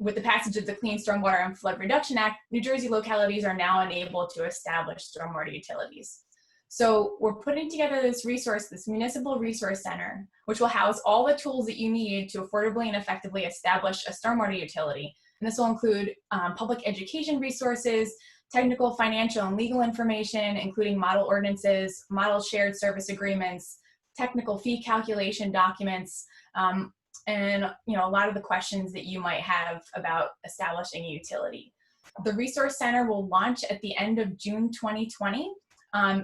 With the passage of the Clean Stormwater and Flood Reduction Act, New Jersey localities are now enabled to establish stormwater utilities. So we're putting together this municipal resource center, which will house all the tools that you need to affordably and effectively establish a stormwater utility. And this will include public education resources, technical, financial, and legal information, including model ordinances, model shared service agreements, technical fee calculation documents, and a lot of the questions that you might have about establishing a utility. The Resource Center will launch at the end of June 2020.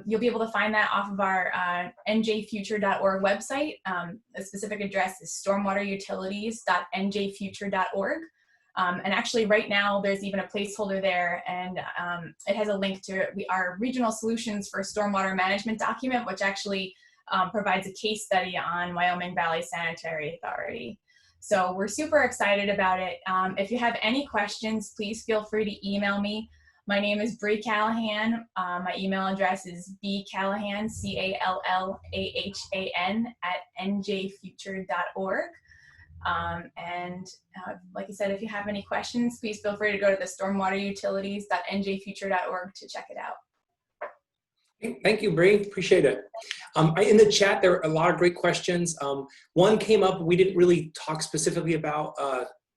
You'll be able to find that off of our njfuture.org website. The specific address is stormwaterutilities.njfuture.org. And actually right now there's even a placeholder there, and it has a link to our regional solutions for stormwater management document, which actually provides a case study on Wyoming Valley Sanitary Authority. So we're super excited about it. If you have any questions, please feel free to email me. My name is Bree Callahan. My email address is bcallahan, CALLAHAN @njfuture.org. Like I said, if you have any questions, please feel free to go to the stormwaterutilities.njfuture.org to check it out. Thank you, Bree. Appreciate it. In the chat, there are a lot of great questions. One came up, we didn't really talk specifically about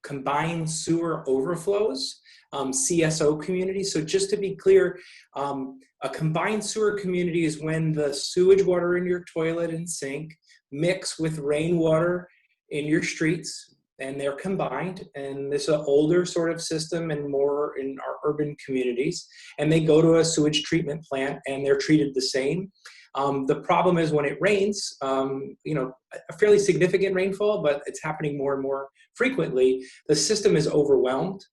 combined sewer overflows, CSO communities. So just to be clear, a combined sewer community is when the sewage water in your toilet and sink mix with rainwater in your streets, and they're combined, and this is an older sort of system and more in our urban communities, and they go to a sewage treatment plant and they're treated the same. The problem is when it rains, you know, a fairly significant rainfall, but it's happening more and more frequently, the system is overwhelmed.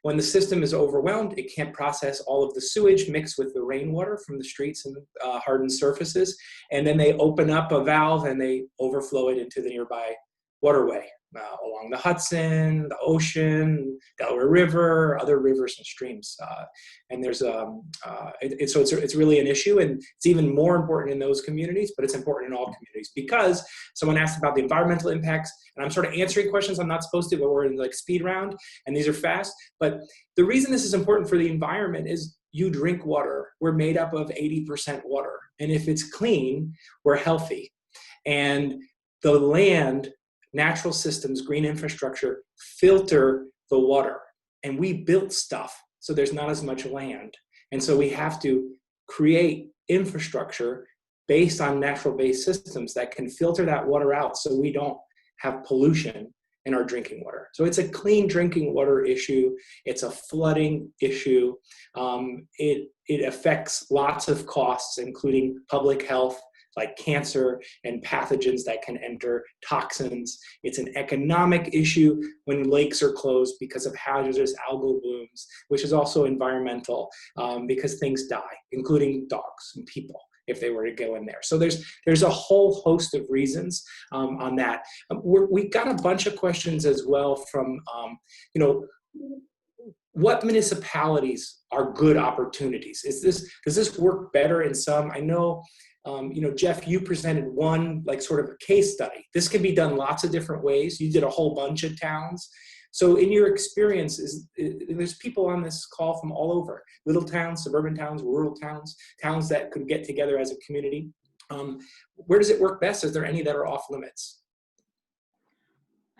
When the system is overwhelmed, it can't process all of the sewage mixed with the rainwater from the streets and hardened surfaces, and then they open up a valve and they overflow it into the nearby waterway along the Hudson, the ocean, Delaware River, other rivers and streams. And there's so it's really an issue, and it's even more important in those communities, but it's important in all communities, because someone asked about the environmental impacts, and I'm sort of answering questions I'm not supposed to, but we're in like speed round, and these are fast. But the reason this is important for the environment is you drink water. We're made up of 80% water, and if it's clean, we're healthy. And the land, natural systems, green infrastructure filter the water, and we built stuff so there's not as much land, and so we have to create infrastructure based on natural based systems that can filter that water out so we don't have pollution in our drinking water. So it's a clean drinking water issue, it's a flooding issue, it affects lots of costs, including public health, like cancer and pathogens that can enter, toxins. It's an economic issue when lakes are closed because of hazardous algal blooms, which is also environmental, because things die, including dogs and people, if they were to go in there. So there's a whole host of reasons on that. We got a bunch of questions as well from, you know, what municipalities are good opportunities? Does this work better in some? I know, you know, Jeff, you presented one like sort of a case study. This can be done lots of different ways. You did a whole bunch of towns. So in your experience, there's people on this call from all over, little towns, suburban towns, rural towns, towns that could get together as a community. Where does it work best? Is there any that are off limits?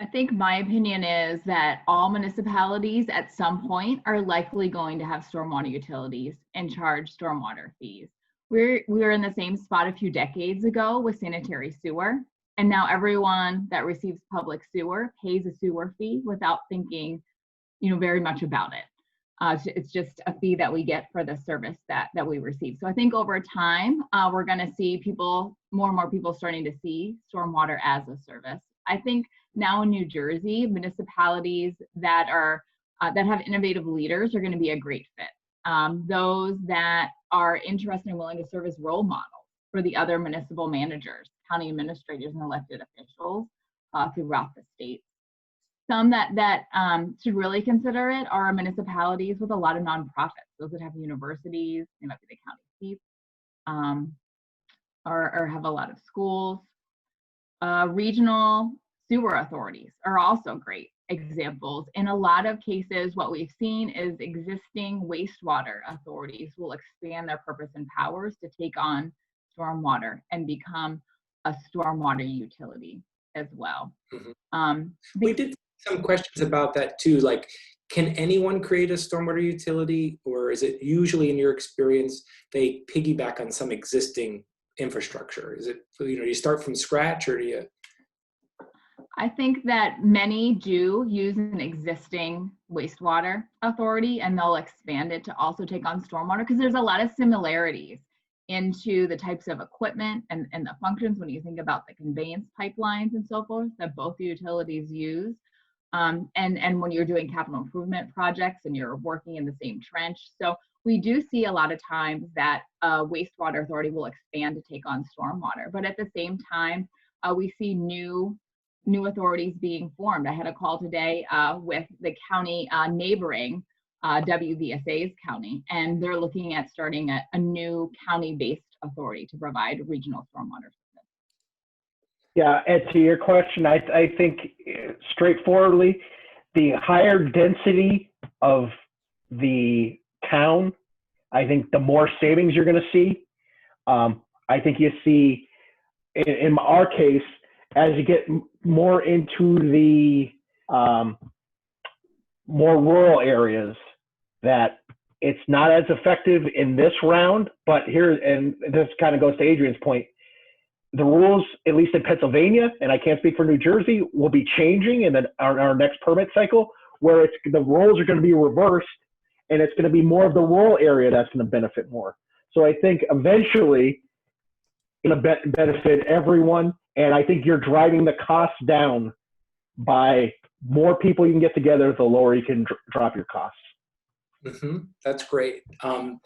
I think my opinion is that all municipalities at some point are likely going to have stormwater utilities and charge stormwater fees. We were in the same spot a few decades ago with sanitary sewer, and now everyone that receives public sewer pays a sewer fee without thinking, you know, very much about it. It's just a fee that we get for the service that we receive. So I think over time, we're going to see more and more people starting to see stormwater as a service. I think now in New Jersey, municipalities that have innovative leaders are going to be a great fit. Those that are interested and willing to serve as role models for the other municipal managers, county administrators, and elected officials throughout the state. Some that should really consider it are municipalities with a lot of nonprofits, those that have universities, they might be the county seats, or have a lot of schools. Regional sewer authorities are also great examples. In a lot of cases, what we've seen is existing wastewater authorities will expand their purpose and powers to take on stormwater and become a stormwater utility as well. Mm-hmm. We did some questions about that too, like, can anyone create a stormwater utility, or is it usually in your experience they piggyback on some existing infrastructure? Is it, you know, you start from scratch, or do you? I think that many do use an existing wastewater authority, and they'll expand it to also take on stormwater, because there's a lot of similarities into the types of equipment and the functions when you think about the conveyance pipelines and so forth that both the utilities use. And when you're doing capital improvement projects and you're working in the same trench. So we do see a lot of times that wastewater authority will expand to take on stormwater, but at the same time, we see new authorities being formed. I had a call today with the county neighboring WVSA's county, and they're looking at starting a new county-based authority to provide regional stormwater service. Yeah, and to your question, I think straightforwardly, the higher density of the town, I think the more savings you're going to see. I think you see, in our case, as you get more into the more rural areas, that it's not as effective in this round. But here, and this kind of goes to Adrian's point, the rules, at least in Pennsylvania, and I can't speak for New Jersey, will be changing in our next permit cycle, where the rules are going to be reversed, and it's going to be more of the rural area that's going to benefit more. So I think eventually it's going to benefit everyone, and I think you're driving the costs down by more people you can get together, the lower you can drop your costs. Mm-hmm. That's great. And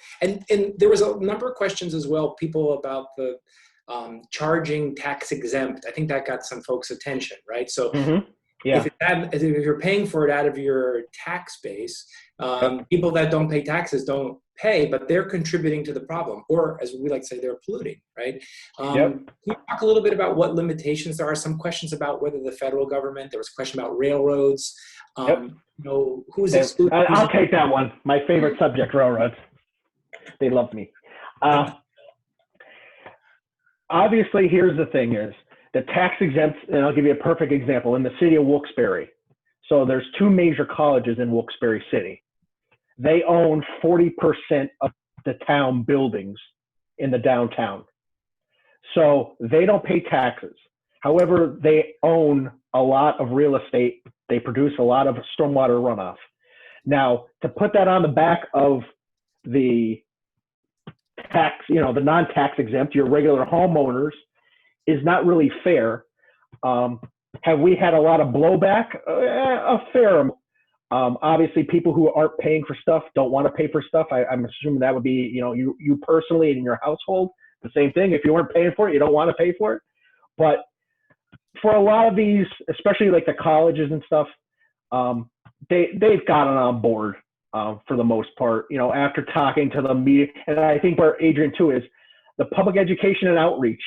there was a number of questions as well, people about the charging tax exempt. I think that got some folks' attention, right? So yeah, if you're paying for it out of your tax base, people that don't pay taxes don't pay, but they're contributing to the problem, or as we like to say, they're polluting, right? Can you talk a little bit about what limitations there are? Some questions about whether the federal government, there was a question about railroads, you know, who's excluded. I'll take that one. My favorite subject, railroads. They love me. Obviously, here's the thing is, the tax exempt, and I'll give you a perfect example, in the city of Wilkes-Barre. So there's two major colleges in Wilkes-Barre City. They own 40% of the town buildings in the downtown. So they don't pay taxes. However, they own a lot of real estate. They produce a lot of stormwater runoff. Now, to put that on the back of the tax, you know, the non-tax exempt, your regular homeowners, is not really fair. Have we had a lot of blowback? A fair amount. Obviously, people who aren't paying for stuff don't want to pay for stuff. I'm assuming that would be, you know, you personally in your household, the same thing. If you weren't paying for it, you don't want to pay for it. But for a lot of these, especially like the colleges and stuff, they've gotten on board for the most part, you know, after talking to the media. And I think where Adrian too is the public education and outreach.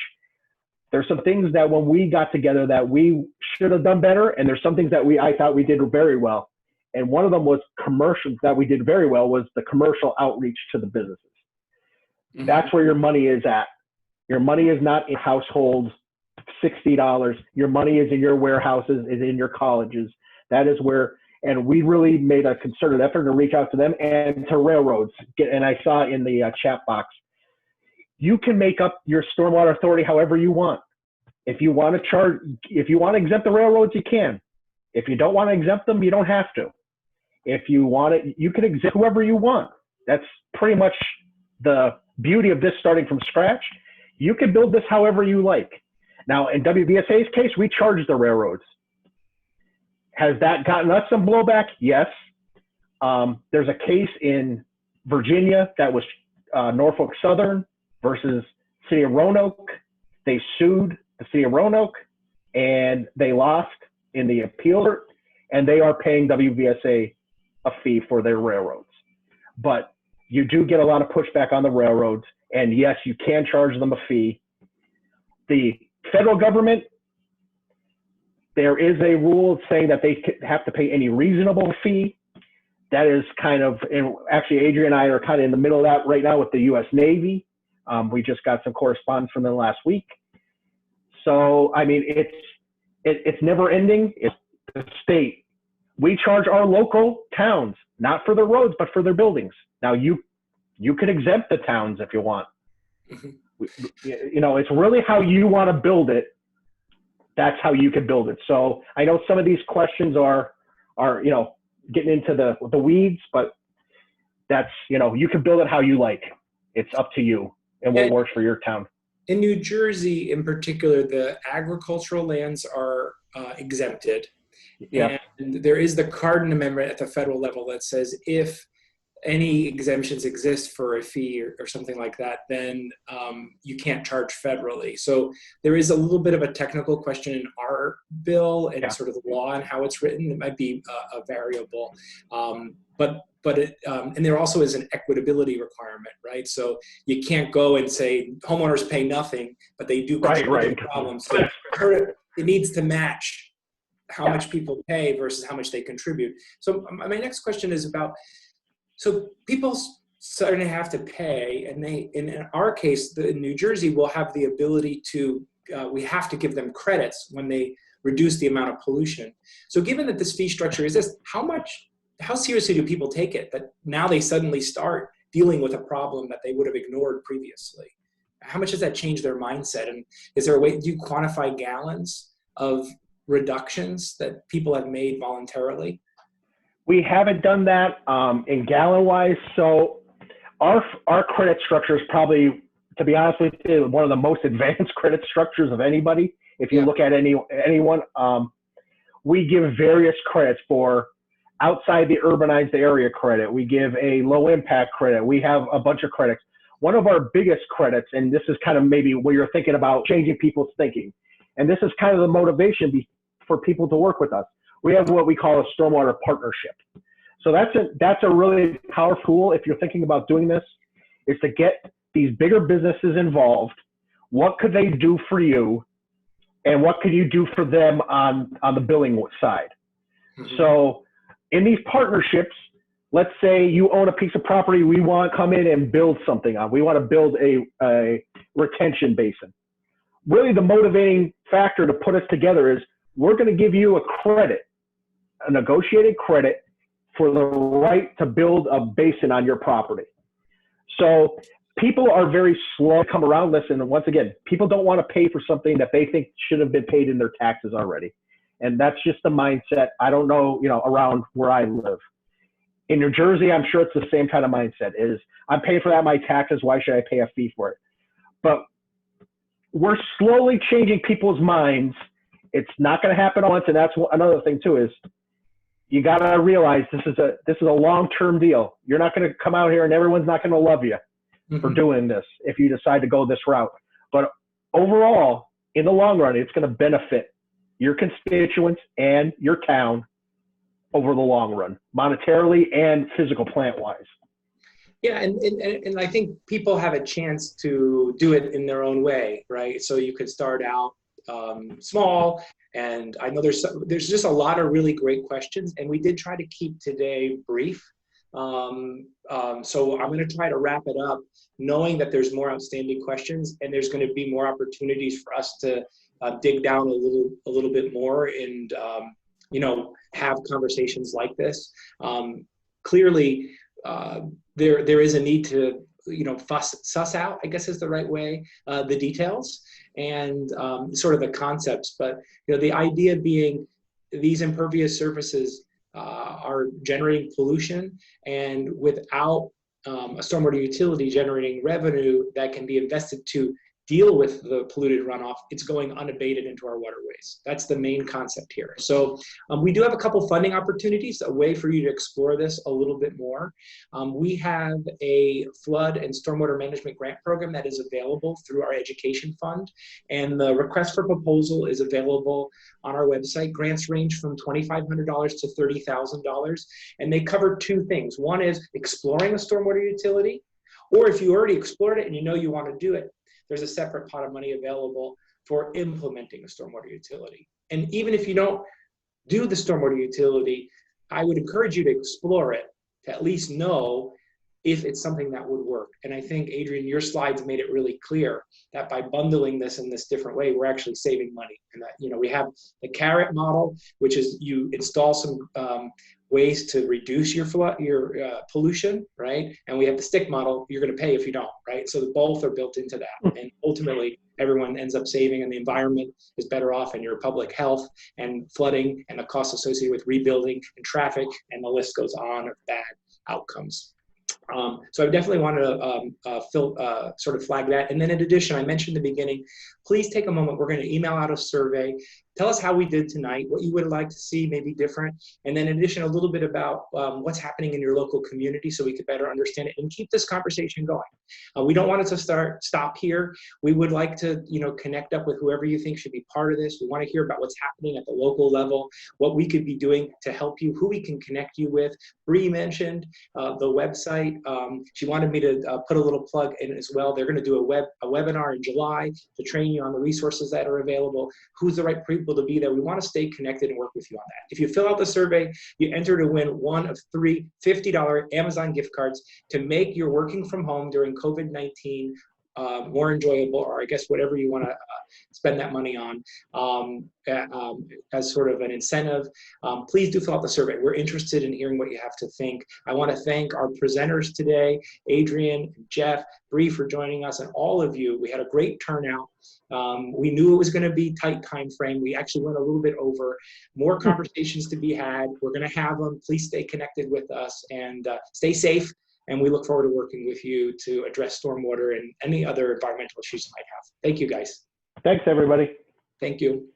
There's some things that when we got together that we should have done better, and there's some things that I thought we did very well. And one of them was commercials that we did very well, was the commercial outreach to the businesses. Mm-hmm. That's where your money is at. Your money is not in households, $60. Your money is in your warehouses, is in your colleges. That is where, and we really made a concerted effort to reach out to them and to railroads. And I saw in the chat box, you can make up your stormwater authority however you want. If you want to charge, if you want to exempt the railroads, you can. If you don't want to exempt them, you don't have to. If you want it, you can exempt whoever you want. That's pretty much the beauty of this starting from scratch. You can build this however you like. Now, in WVSA's case, we charge the railroads. Has that gotten us some blowback? Yes. There's a case in Virginia that was Norfolk Southern versus City of Roanoke. They sued the City of Roanoke, and they lost in the appeal, and they are paying WVSA a fee for their railroads. But you do get a lot of pushback on the railroads, and yes, you can charge them a fee. The federal government, there is a rule saying that they have to pay any reasonable fee. That is kind of, and actually Adrian and I are kind of in the middle of that right now with the U.S. Navy. We just got some correspondence from them last week. So, I mean, it's never ending. It's the state. We charge our local towns, not for their roads, but for their buildings. Now, you can exempt the towns if you want. You know, it's really how you want to build it. That's how you can build it. So I know some of these questions are you know, getting into the weeds, but that's, you know, you can build it how you like. It's up to you. and what works for your town. In New Jersey, in particular, the agricultural lands are exempted. Yeah. And there is the Cardin Amendment at the federal level that says if any exemptions exist for a fee or something like that, then you can't charge federally. So there is a little bit of a technical question in our bill and sort of the law and how it's written. It might be a variable, and there also is an equitability requirement, right? So you can't go and say homeowners pay nothing, but they do contribute to the problem. So it needs to match how much people pay versus how much they contribute. So my next question is about, so people starting to have to pay, and in our case, in New Jersey, will have the ability to, we have to give them credits when they reduce the amount of pollution. So given that this fee structure is this, how seriously do people take it that now they suddenly start dealing with a problem that they would have ignored previously? How much does that change their mindset? And is there a way, do you quantify gallons of reductions that people have made voluntarily? We haven't done that in gallon wise. So our credit structure is probably, to be honest with you, one of the most advanced credit structures of anybody. If you look at anyone, we give various credits for outside the urbanized area credit. We give a low impact credit. We have a bunch of credits. One of our biggest credits, and this is kind of maybe where you're thinking about changing people's thinking, and this is kind of the motivation for people to work with us. We have what we call a Stormwater Partnership. So that's a really powerful tool if you're thinking about doing this, is to get these bigger businesses involved. What could they do for you, and what could you do for them on the billing side? Mm-hmm. So in these partnerships, let's say you own a piece of property we want to come in and build something on. We want to build a retention basin. Really the motivating factor to put us together is we're going to give you a credit, a negotiated credit for the right to build a basin on your property. So people are very slow to come around this. And once again, people don't want to pay for something that they think should have been paid in their taxes already. And that's just the mindset. I don't know, around where I live. In New Jersey, I'm sure it's the same kind of mindset is I'm paying for that in my taxes. Why should I pay a fee for it? But we're slowly changing people's minds. It's not going to happen once. And that's another thing too, is you got to realize this is a long-term deal. You're not going to come out here and everyone's not going to love you for doing this if you decide to go this route. But overall, in the long run, it's going to benefit your constituents and your town over the long run, monetarily and physical plant-wise. Yeah, and I think people have a chance to do it in their own way, right? So you could start out small, and I know there's just a lot of really great questions, and we did try to keep today brief. So I'm going to try to wrap it up, knowing that there's more outstanding questions, and there's going to be more opportunities for us to dig down a little bit more and have conversations like this. Clearly, there is a need to suss out, I guess is the right way, the details and sort of the concepts. But the idea being these impervious surfaces are generating pollution, and without a stormwater utility generating revenue that can be invested to deal with the polluted runoff, it's going unabated into our waterways. That's the main concept here. So we do have a couple funding opportunities, a way for you to explore this a little bit more. We have a flood and stormwater management grant program that is available through our education fund, and the request for proposal is available on our website. Grants range from $2,500 to $30,000, and they cover two things. One is exploring a stormwater utility, or if you already explored it and you want to do it, there's a separate pot of money available for implementing a stormwater utility. And even if you don't do the stormwater utility, I would encourage you to explore it, to at least know if it's something that would work. And I think, Adrian, your slides made it really clear that by bundling this in this different way, we're actually saving money. And that, we have the carrot model, which is you install some ways to reduce your pollution, right? And we have the stick model, you're going to pay if you don't, right? So both are built into that. And ultimately, everyone ends up saving, and the environment is better off, and your public health and flooding and the costs associated with rebuilding and traffic, and the list goes on of bad outcomes. So I definitely want to sort of flag that. And then in addition, I mentioned in the beginning, please take a moment. We're going to email out a survey. Tell us how we did tonight, what you would like to see maybe different. And then in addition, a little bit about what's happening in your local community so we could better understand it and keep this conversation going. We don't want it to stop here. We would like to, connect up with whoever you think should be part of this. We want to hear about what's happening at the local level, what we could be doing to help you, who we can connect you with. Bree mentioned the website. She wanted me to put a little plug in as well. They're going to do a webinar in July to train you on the resources that are available, who's the right people to be there. We want to stay connected and work with you on that. If you fill out the survey, you enter to win one of 3 $50 Amazon gift cards to make your working from home during COVID-19 more enjoyable, or I guess whatever you want to spend that money on as sort of an incentive. Please do fill out the survey. We're interested in hearing what you have to think. I want to thank our presenters today, Adrian, Jeff, Bree for joining us, and all of you. We had a great turnout. We knew it was going to be tight time frame. We actually went a little bit over. More conversations to be had. We're going to have them. Please stay connected with us and stay safe. And we look forward to working with you to address stormwater and any other environmental issues you might have. Thank you, guys. Thanks, everybody. Thank you.